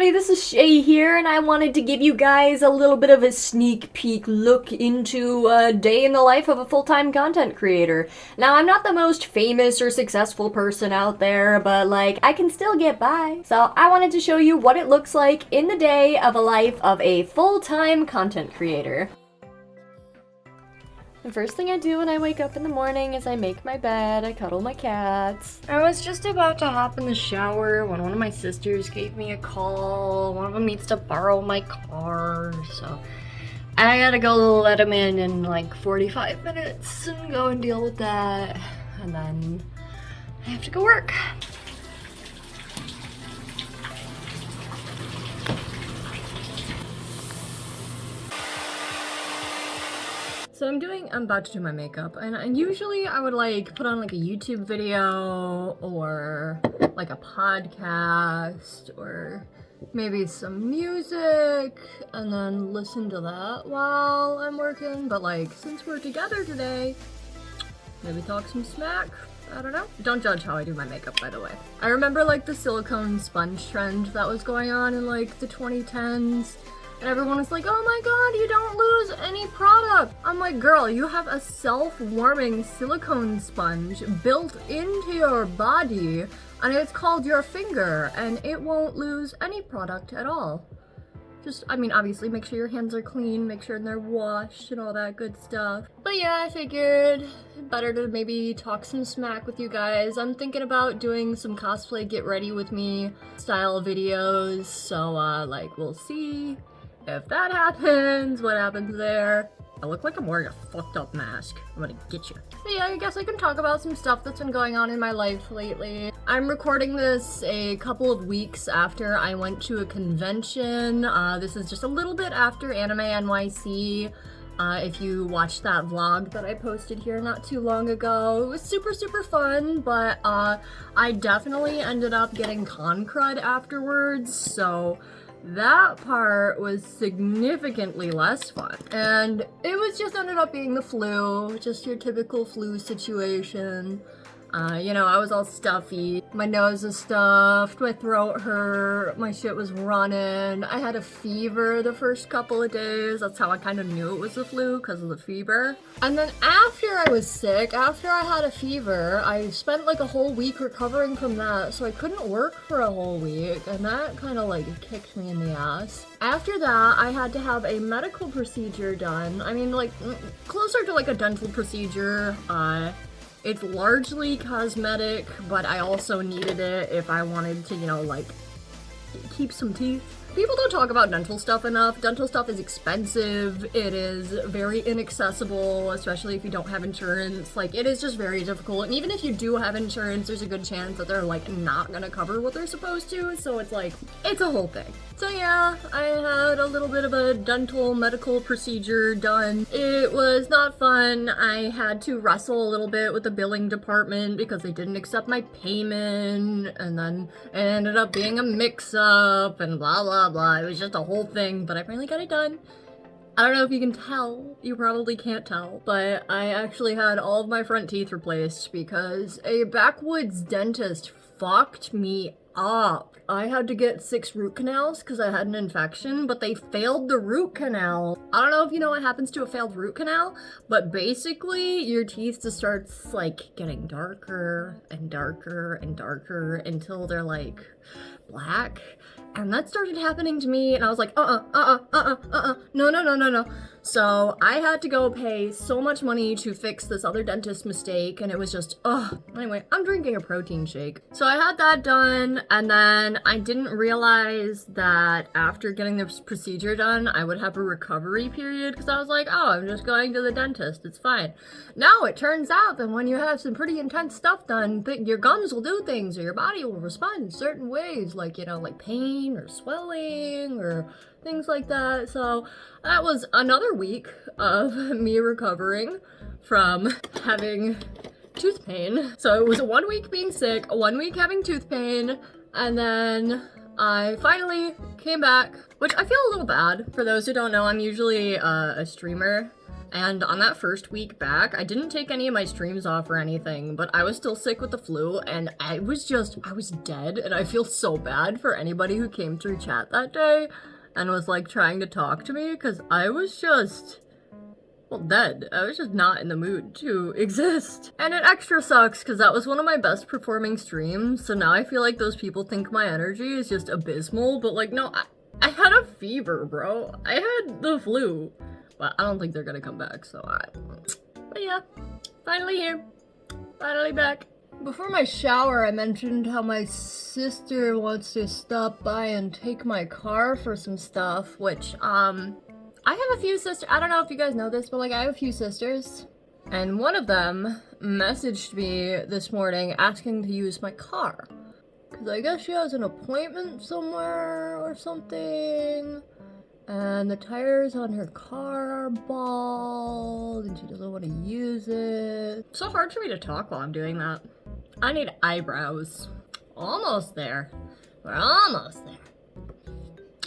everybody, this is Shay here, and I wanted to give you guys a little bit of a sneak peek look into a day in the life of a full-time content creator. Now, I'm not the most famous or successful person out there, but like, I can still get by. So I wanted to show you what it looks like in the day of a life of a full-time content creator. The first thing I do when I wake up in the morning is I make my bed, I cuddle my cats. I was just about to hop in the shower when one of my sisters gave me a call. One of them needs to borrow my car, so I gotta go let him in like 45 minutes and go and deal with that. And then I have to go work. So I'm about to do my makeup, and usually I would like put on like a YouTube video or like a podcast or maybe some music and then listen to that while I'm working, but like since we're together today, maybe talk some smack. I don't know. Don't judge how I do my makeup, by the way. I remember like the silicone sponge trend that was going on in like the 2010s. And everyone was like, oh my god, you don't lose any product. I'm like, girl, you have a self-warming silicone sponge built into your body, and it's called your finger, and it won't lose any product at all. Just, I mean, obviously, make sure your hands are clean, make sure they're washed, and all that good stuff. But yeah, I figured better to maybe talk some smack with you guys. I'm thinking about doing some cosplay get ready with me style videos, so, like, we'll see. If that happens, what happens there? I look like I'm wearing a fucked up mask. I'm gonna get you. But yeah, I guess I can talk about some stuff that's been going on in my life lately. I'm recording this a couple of weeks after I went to a convention. This is just a little bit after Anime NYC. If you watched that vlog that I posted here not too long ago, it was super fun, but I definitely ended up getting con crud afterwards, so that part was significantly less fun. And it was just ended up being the flu, just your typical flu situation. You know, I was all stuffy. My nose was stuffed, my throat hurt, my shit was running. I had a fever the first couple of days. That's how I kind of knew it was the flu, because of the fever. And then after I was sick, after I had a fever, I spent like a whole week recovering from that, so I couldn't work for a whole week, and that kind of like kicked me in the ass. After that, I had to have a medical procedure done. I mean, like, closer to like a dental procedure. It's largely cosmetic, but I also needed it if I wanted to, you know, like, keep some teeth. People don't talk about dental stuff enough. Dental stuff is expensive. It is very inaccessible, especially if you don't have insurance. Like, it is just very difficult. And even if you do have insurance, there's a good chance that they're, like, not gonna cover what they're supposed to. So it's like, it's a whole thing. So yeah, I had a little bit of a dental medical procedure done. It was not fun. I had to wrestle a little bit with the billing department because they didn't accept my payment. And then it ended up being a mix-up and blah, blah, blah. It was just a whole thing, but I finally got it done. I don't know if you can tell. You probably can't tell, but I actually had all of my front teeth replaced because a backwoods dentist fucked me up. I had to get 6 root canals because I had an infection, but they failed the root canal. I don't know if you know what happens to a failed root canal, but basically your teeth just starts like getting darker and darker and darker until they're like black. And that started happening to me, and I was like, no. So I had to go pay so much money to fix this other dentist mistake, and it was just, Anyway, I'm drinking a protein shake. So I had that done, and then I didn't realize that after getting this procedure done, I would have a recovery period, because I was like, oh, I'm just going to the dentist, it's fine. Now it turns out that when you have some pretty intense stuff done, your gums will do things, or your body will respond in certain ways, like, you know, like pain, or swelling or things like that. So that was another week of me recovering from having tooth pain. So it was 1 week being sick, 1 week having tooth pain, and then I finally came back, which I feel a little bad. For those who don't know, I'm usually a streamer. And on that first week back, I didn't take any of my streams off or anything, but I was still sick with the flu, and I was dead, and I feel so bad for anybody who came through chat that day and was like trying to talk to me, because I was just, well, dead. I was just not in the mood to exist. And it extra sucks because that was one of my best performing streams, so now I feel like those people think my energy is just abysmal, but like, no, I had a fever, bro. I had the flu. But I don't think they're gonna come back, so but yeah, finally here. Finally back. Before my shower, I mentioned how my sister wants to stop by and take my car for some stuff, which, I have a few sisters. I don't know if you guys know this, but like, I have a few sisters. And one of them messaged me this morning asking to use my car. Because I guess she has an appointment somewhere or something. And the tires on her car are bald, and she doesn't want to use it. It's so hard for me to talk while I'm doing that. I need eyebrows. Almost there. We're almost there.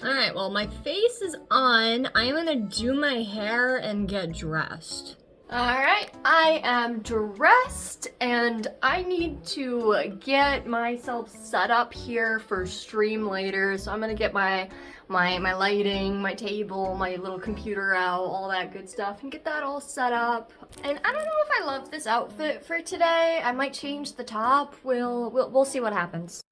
Alright, well, my face is on. I'm gonna do my hair and get dressed. Alright, I am dressed, and I need to get myself set up here for stream later, so I'm gonna get my lighting, my table, my little computer out, all that good stuff, and get that all set up. And I don't know if I love this outfit for today. I might change the top. We'll see what happens.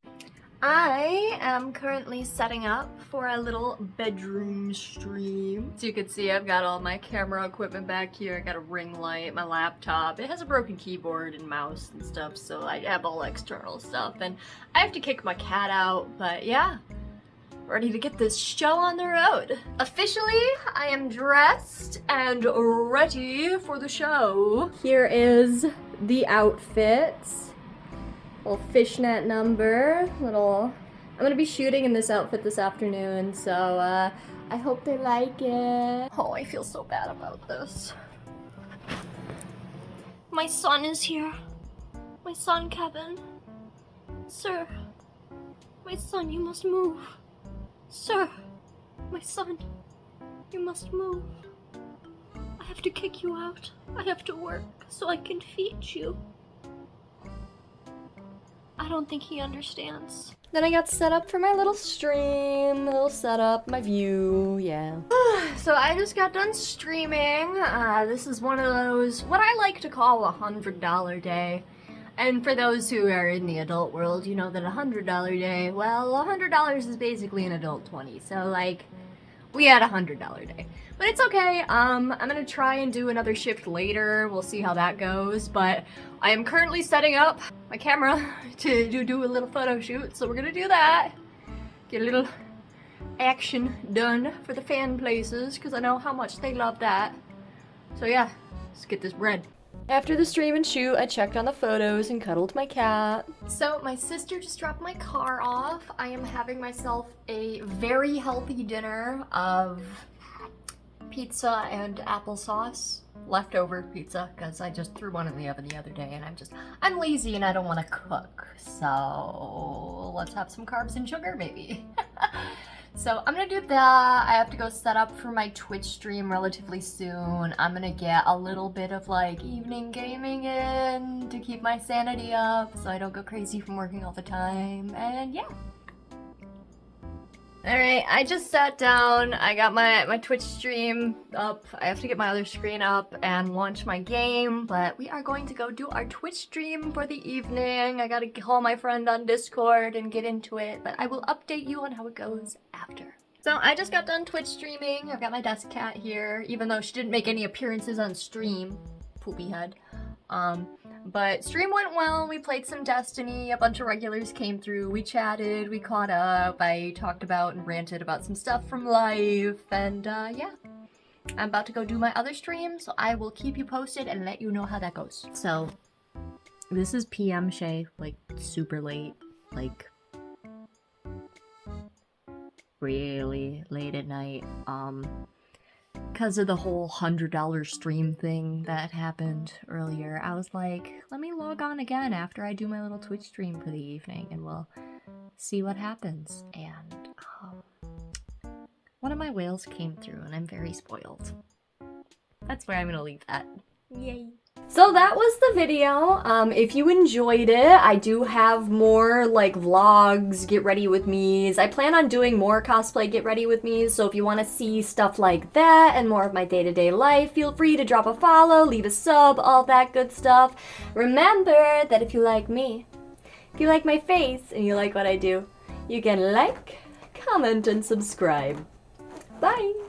I am currently setting up for a little bedroom stream. So you can see I've got all my camera equipment back here. I got a ring light, my laptop. It has a broken keyboard and mouse and stuff, so I have all external stuff. And I have to kick my cat out, but yeah. Ready to get this show on the road. Officially, I am dressed and ready for the show. Here is the outfit. Little fishnet number, I'm gonna be shooting in this outfit this afternoon, so I hope they like it. Oh, I feel so bad about this. My son is here. My son, Kevin. Sir, my son, you must move. Sir, my son, you must move. I have to kick you out. I have to work so I can feed you. I don't think he understands. Then I got set up for my little stream, little setup, my view, yeah. So I just got done streaming. This is one of those, what I like to call a $100 day. And for those who are in the adult world, you know that a $100 day, well, $100 is basically an adult 20. So like, we had a $100 day. But it's okay, I'm gonna try and do another shift later, we'll see how that goes, but I am currently setting up my camera to do a little photo shoot, so we're gonna do that. Get a little action done for the fan places, because I know how much they love that. So yeah, let's get this bread. After the stream and shoot, I checked on the photos and cuddled my cat. So my sister just dropped my car off. I am having myself a very healthy dinner of pizza and applesauce. Leftover pizza, because I just threw one in the oven the other day and I'm lazy and I don't want to cook. So let's have some carbs and sugar maybe. So I'm gonna do that. I have to go set up for my Twitch stream relatively soon. I'm gonna get a little bit of like evening gaming in to keep my sanity up so I don't go crazy from working all the time, and yeah. Alright, I just sat down, I got my Twitch stream up, I have to get my other screen up and launch my game, but we are going to go do our Twitch stream for the evening. I gotta call my friend on Discord and get into it, but I will update you on how it goes after. So I just got done Twitch streaming, I've got my desk cat here, even though she didn't make any appearances on stream, poopy head. But stream went well, we played some Destiny, a bunch of regulars came through, we chatted, we caught up, I talked about and ranted about some stuff from life, and yeah. I'm about to go do my other stream, so I will keep you posted and let you know how that goes. So, this is PM Shay, like, super late, like, really late at night, because of the whole $100 stream thing that happened earlier. I was like, let me log on again after I do my little Twitch stream for the evening and we'll see what happens. And one of my whales came through and I'm very spoiled. That's where I'm gonna leave that. Yay. So that was the video. If you enjoyed it, I do have more like vlogs, get ready with me's. I plan on doing more cosplay get ready with me's, so if you want to see stuff like that and more of my day-to-day life, feel free to drop a follow, leave a sub, all that good stuff. Remember that if you like me, if you like my face, and you like what I do, you can like, comment, and subscribe. Bye!